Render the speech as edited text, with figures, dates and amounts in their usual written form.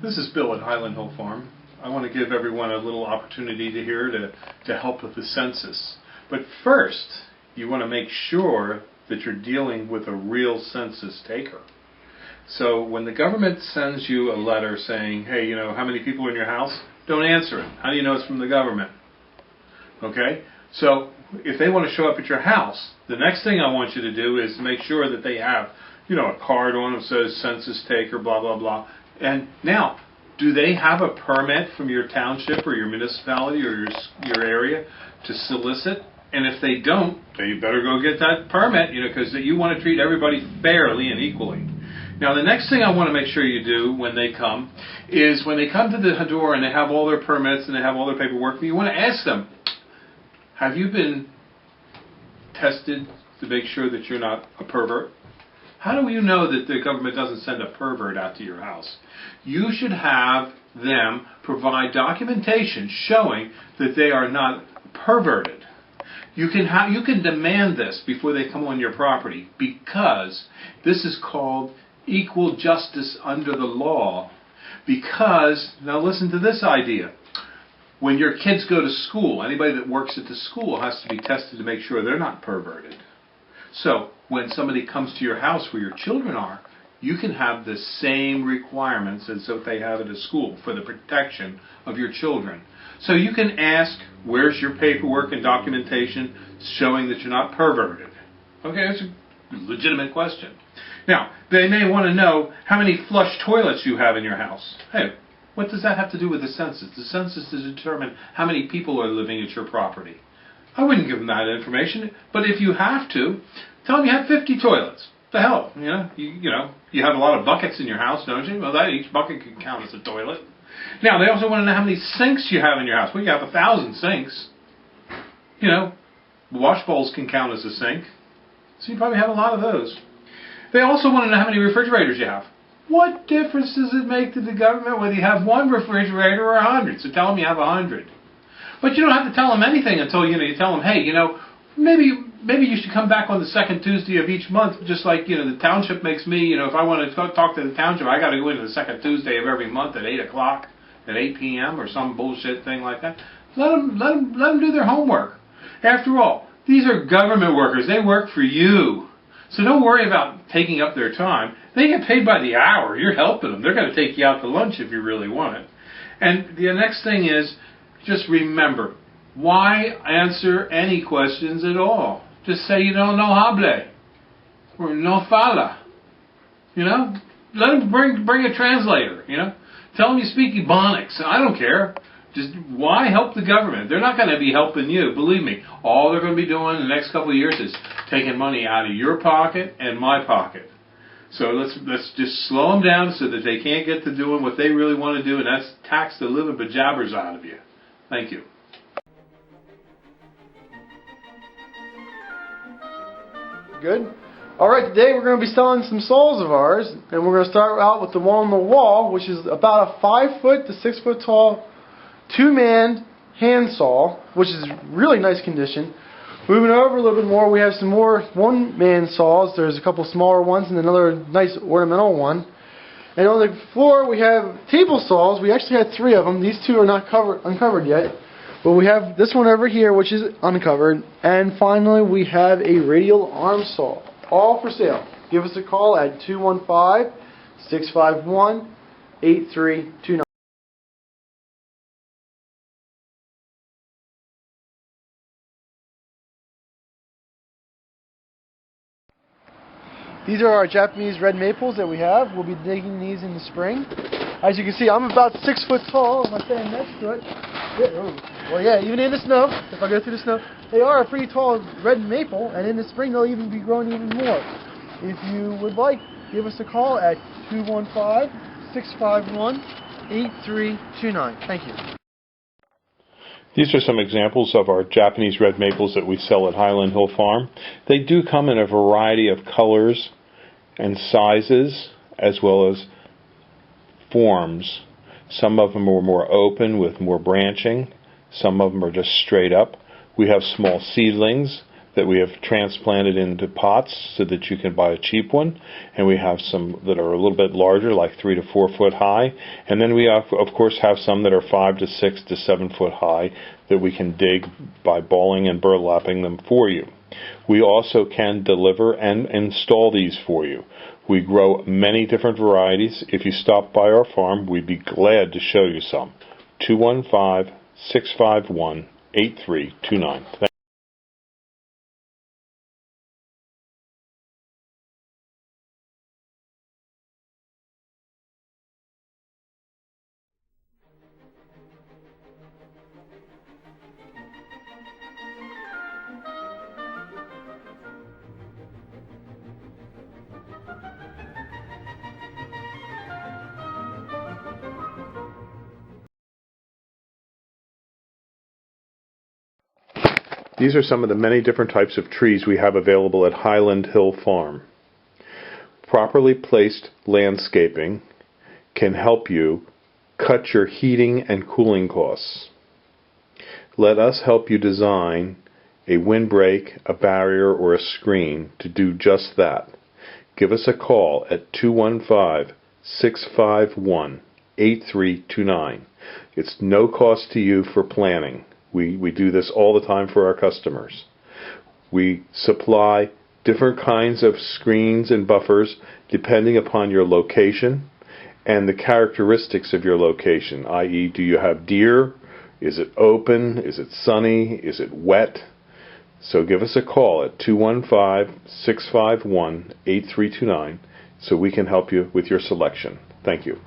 This is Bill at Highland Hill Farm. I want to give everyone a little opportunity to help with the census. But first, you want to make sure that you're dealing with a real census taker. So when the government sends you a letter saying, hey, you know, how many people are in your house? Don't answer it. How do you know it's from the government? Okay? So if they want to show up at your house, the next thing I want you to do is make sure that they have, you know, a card on them that says census taker, blah, blah, blah. And now, do they have a permit from your township or your municipality or your area to solicit? And if they don't, they better go get that permit, you know, because you want to treat everybody fairly and equally. Now, the next thing I want to make sure you do when they come is when they come to the door and they have all their permits and they have all their paperwork, you want to ask them, have you been tested to make sure that you're not a pervert? How do you know that the government doesn't send a pervert out to your house? You should have them provide documentation showing that they are not perverted. You can demand this before they come on your property, because this is called equal justice under the law. Because, now listen to this idea. When your kids go to school, anybody that works at the school has to be tested to make sure they're not perverted. So when somebody comes to your house where your children are, you can have the same requirements as if they have at a school for the protection of your children. So you can ask, where's your paperwork and documentation showing that you're not perverted? Okay, that's a legitimate question. Now, they may want to know how many flush toilets you have in your house. Hey, what does that have to do with the census? The census is to determine how many people are living at your property. I wouldn't give them that information, but if you have to, tell them you have 50 toilets. The hell, you know, you have a lot of buckets in your house, don't you? Well, each bucket can count as a toilet. Now, they also want to know how many sinks you have in your house. Well, you have 1,000 sinks. You know, wash bowls can count as a sink, so you probably have a lot of those. They also want to know how many refrigerators you have. What difference does it make to the government whether you have one refrigerator or 100? So tell them you have 100. But you don't have to tell them anything until, you tell them, hey, maybe you should come back on the second Tuesday of each month, just like, the township makes me, if I want to talk to the township, I got to go into the second Tuesday of every month at 8 o'clock, at 8 p.m. or some bullshit thing like that. Let them do their homework. After all, these are government workers. They work for you. So don't worry about taking up their time. They get paid by the hour. You're helping them. They're going to take you out to lunch if you really want it. And the next thing is, just remember, why answer any questions at all? Just say you don't know hable or no fala. Let them bring a translator. Tell them you speak Ebonics. I don't care. Just why help the government? They're not going to be helping you. Believe me. All they're going to be doing in the next couple of years is taking money out of your pocket and my pocket. So let's just slow them down so that they can't get to doing what they really want to do, and that's tax the living bejabbers out of you. Thank you. Good. Alright, today we're going to be selling some saws of ours, and we're going to start out with the one on the wall, which is about a 5 foot to 6 foot tall 2-man hand saw, which is really nice condition. Moving over a little bit more, we have some more 1-man saws. There's a couple smaller ones and another nice ornamental one. And on the floor we have table saws. We actually had 3 of them. These 2 are not uncovered yet. But we have this one over here, which is uncovered. And finally we have a radial arm saw. All for sale. Give us a call at 215-651-8329. These are our Japanese red maples that we have. We'll be digging these in the spring. As you can see, I'm about 6 foot tall. I'm standing next to it. Well, yeah, even in the snow, if I go through the snow, they are a pretty tall red maple, and in the spring they'll even be growing even more. If you would like, give us a call at 215-651-8329. Thank you. These are some examples of our Japanese red maples that we sell at Highland Hill Farm. They do come in a variety of colors and sizes, as well as forms. Some of them are more open with more branching. Some of them are just straight up. We have small seedlings that we have transplanted into pots so that you can buy a cheap one, and we have some that are a little bit larger, like 3 to 4 foot high, and then we of course have some that are 5 to 6 to 7 foot high that we can dig by balling and burlapping them for you. We also can deliver and install these for you. We grow many different varieties. If you stop by our farm, we'd be glad to show you some. 215-651-8329. These are some of the many different types of trees we have available at Highland Hill Farm. Properly placed landscaping can help you cut your heating and cooling costs. Let us help you design a windbreak, a barrier, or a screen to do just that. Give us a call at 215-651-8329. It's no cost to you for planning. We do this all the time for our customers. We supply different kinds of screens and buffers depending upon your location and the characteristics of your location, i.e., do you have deer? Is it open? Is it sunny? Is it wet? So give us a call at 215-651-8329 so we can help you with your selection. Thank you.